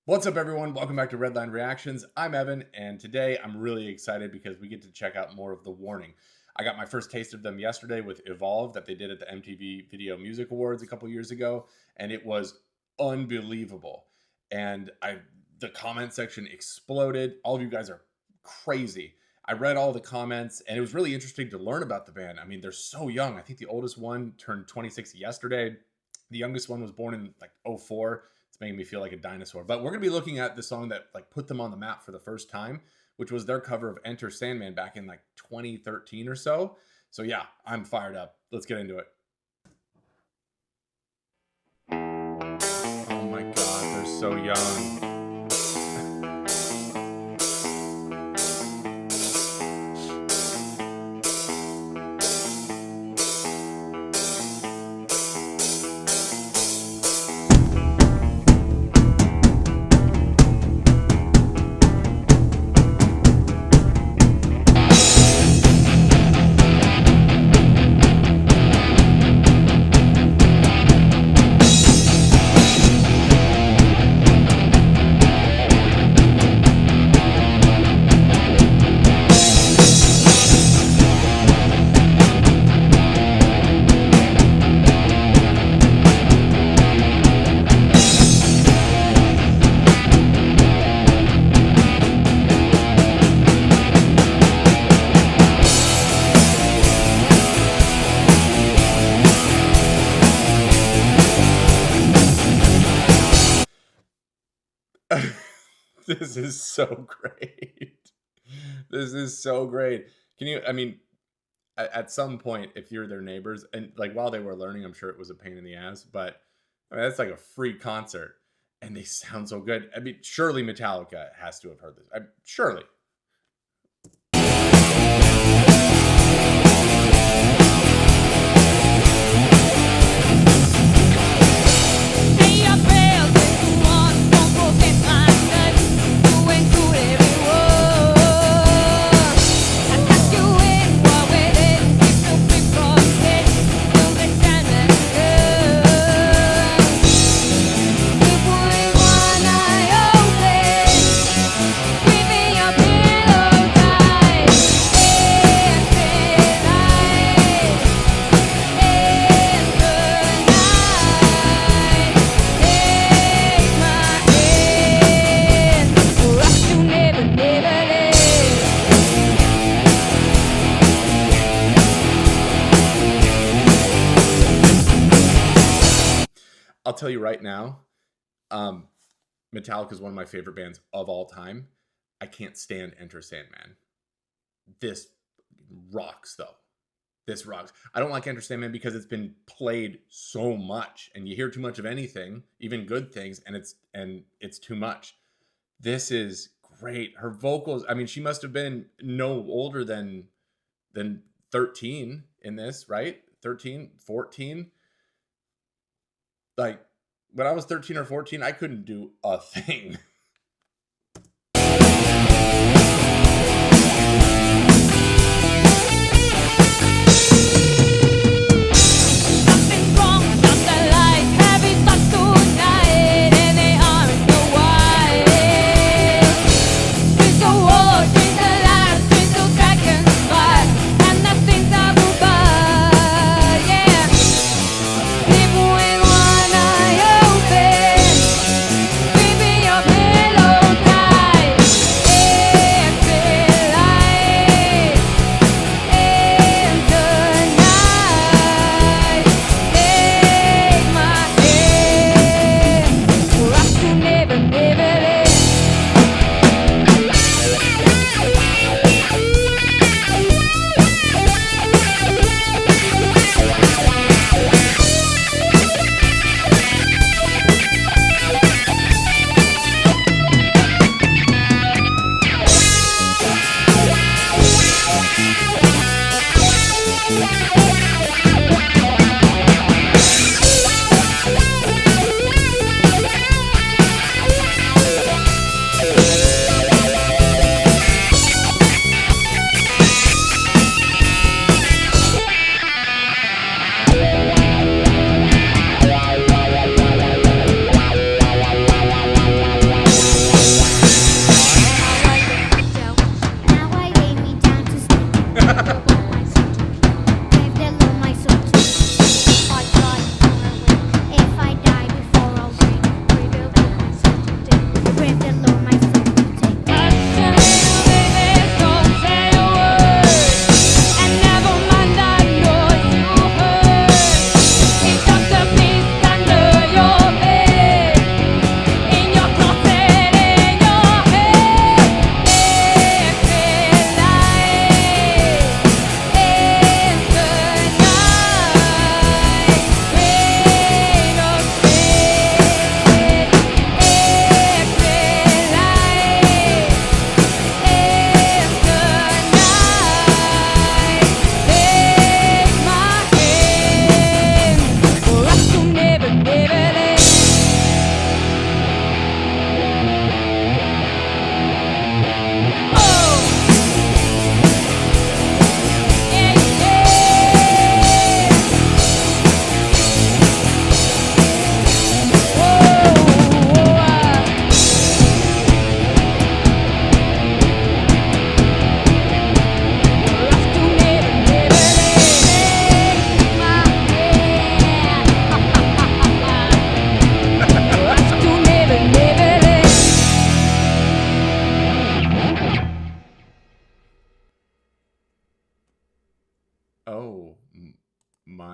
What's up, everyone? Welcome back to Redline Reactions. I'm Evan, and today I'm really excited because we get to check out more of The Warning. I got my first taste of them yesterday with Evolve that they did at the MTV Video Music Awards a couple years ago, and it was unbelievable. And the comment section exploded. All of you guys are crazy. I read all the comments, and it was really interesting to learn about the band. I mean, they're so young. I think the oldest one turned 26 yesterday. The youngest one was born in like 04. It's making me feel like a dinosaur. But we're going to be looking at the song that like put them on the map for the first time, which was their cover of Enter Sandman back in like 2013 or so. So yeah, I'm fired up. Let's get into it. Oh my God, they're so young. This is so great. This is so great. At some point, if you're their neighbors, and like while they were learning, I'm sure it was a pain in the ass, but I mean, that's like a free concert and they sound so good. I mean, surely Metallica has to have heard this. Surely. I'll tell you right now, Metallica is one of my favorite bands of all time. I can't stand Enter Sandman. This rocks, though. This rocks. I don't like Enter Sandman because it's been played so much, and you hear too much of anything, even good things, and it's too much. This is great. Her vocals. I mean, she must have been no older than 13 in this, right? 13, 14. Like, when I was 13 or 14, I couldn't do a thing.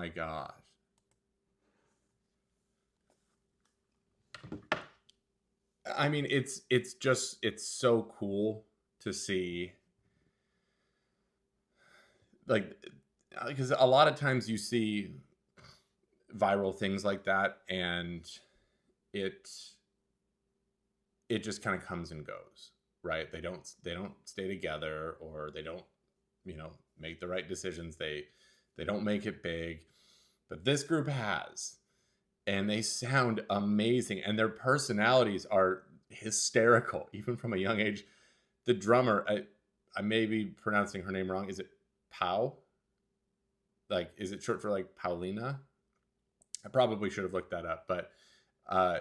my gosh. I mean, it's so cool to see, like, because a lot of times you see viral things like that, and it it just kind of comes and goes, right? They don't stay together, or they don't, make the right decisions. They don't make it big, but this group has, and they sound amazing, and their personalities are hysterical even from a young age. The drummer, I may be pronouncing her name wrong. Is it Pow? Like, is it short for like Paulina? I probably should have looked that up, but uh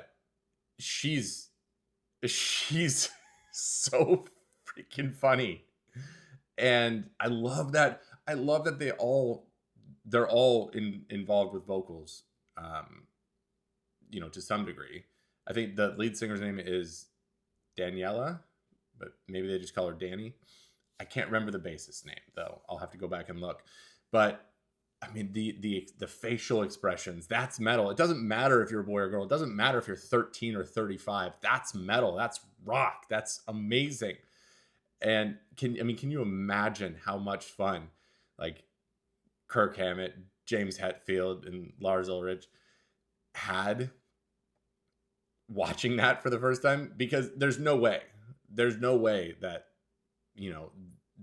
she's she's so freaking funny. And I love that they're all involved with vocals, um to some degree. I think the lead singer's name is Daniela, but maybe they just call her Danny. I can't remember the bassist's name though. I'll have to go back and look. But I mean, the facial expressions, that's metal. It doesn't matter if you're a boy or girl. It doesn't matter if you're 13 or 35. That's metal. That's rock. That's amazing. And can you imagine how much fun, like, Kirk Hammett, James Hetfield, and Lars Ulrich had watching that for the first time? Because there's no way that,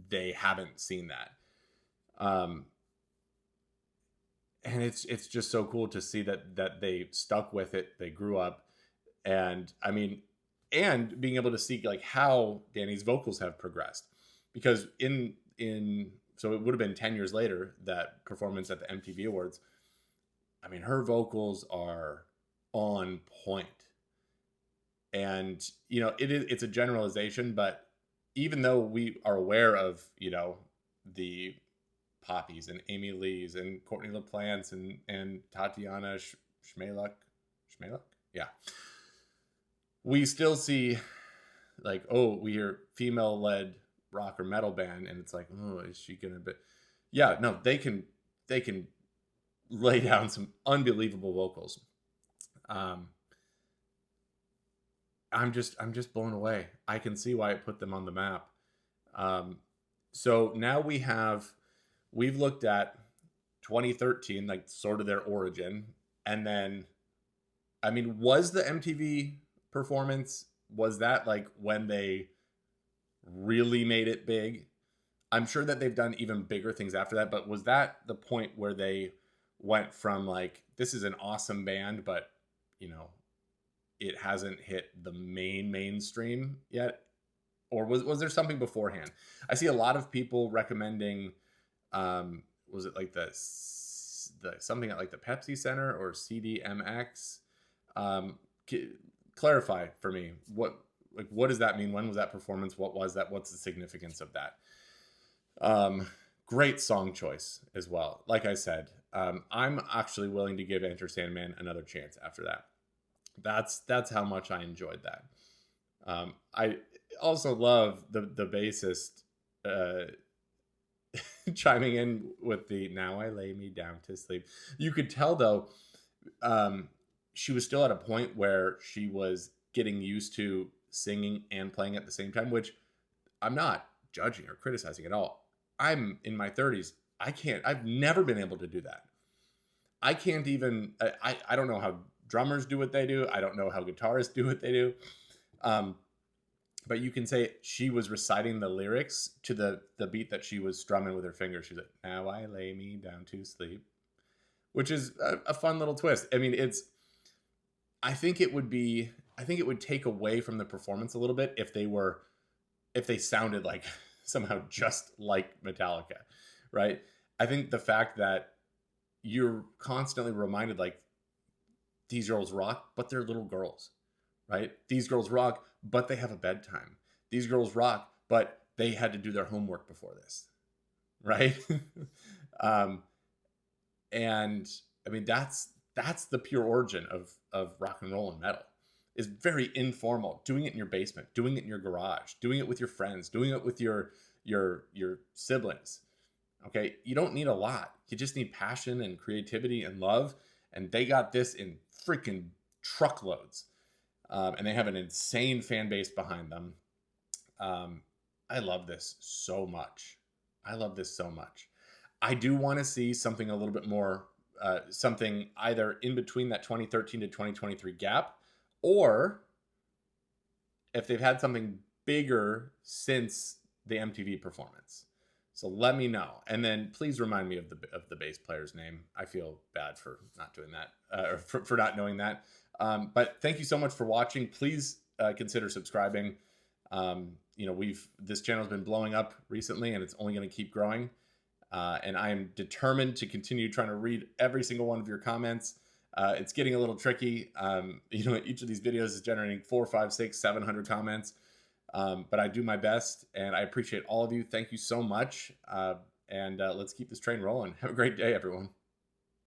they haven't seen that. And it's just so cool to see that they stuck with it. They grew up, and I mean, and being able to see like how Danny's vocals have progressed, because in so it would have been 10 years later, that performance at the MTV Awards. I mean, her vocals are on point. And it's a generalization, but even though we are aware of, the Poppies and Amy Lee's and Courtney LaPlante and Tatiana Schmeluk, yeah, we still see, like, oh, we hear female-led rock or metal band, and it's like, oh, is she gonna be? Yeah, no, they can lay down some unbelievable vocals. I'm just blown away. I can see why it put them on the map. So now we've looked at 2013, like, sort of their origin, and then, I mean, was the MTV performance, was that like when they really made it big? I'm sure that they've done even bigger things after that, but was that the point where they went from, like, this is an awesome band, but it hasn't hit the mainstream yet? Or was there something beforehand? I see a lot of people recommending, was it like the something at like the Pepsi Center or CDMX? Clarify for me, what does that mean? When was that performance? What was that? What's the significance of that? Great song choice as well. Like I said, I'm actually willing to give Enter Sandman another chance after that. That's how much I enjoyed that. I also love the bassist chiming in with the "Now I lay me down to sleep." You could tell though, she was still at a point where she was getting used to singing and playing at the same time, which I'm not judging or criticizing at all. I'm in my 30s. I've never been able to do that. I can't even, I don't know how drummers do what they do. I don't know how guitarists do what they do. But you can say she was reciting the lyrics to the beat that she was strumming with her fingers. She's like, "Now I lay me down to sleep," which is a fun little twist. I mean, I think it would take away from the performance a little bit if they sounded like somehow just like Metallica, right? I think the fact that you're constantly reminded, like, these girls rock, but they're little girls, right? These girls rock, but they have a bedtime. These girls rock, but they had to do their homework before this, right? And I mean, that's the pure origin of rock and roll and metal. Is very informal, doing it in your basement, doing it in your garage, doing it with your friends, doing it with your siblings. Okay, you don't need a lot. You just need passion and creativity and love, and they got this in freaking truckloads. And they have an insane fan base behind them. Um, I love this so much. I love this so much. I do want to see something a little bit more, something either in between that 2013 to 2023 gap, or if they've had something bigger since the MTV performance. So let me know, and then please remind me of the bass player's name. I feel bad for not doing that, or for not knowing that. But thank you so much for watching. Please consider subscribing. This channel's been blowing up recently, and it's only going to keep growing. And I am determined to continue trying to read every single one of your comments. It's getting a little tricky. Each of these videos is generating 4, 5, 6, 700 comments. But I do my best, and I appreciate all of you. Thank you so much. And let's keep this train rolling. Have a great day, everyone.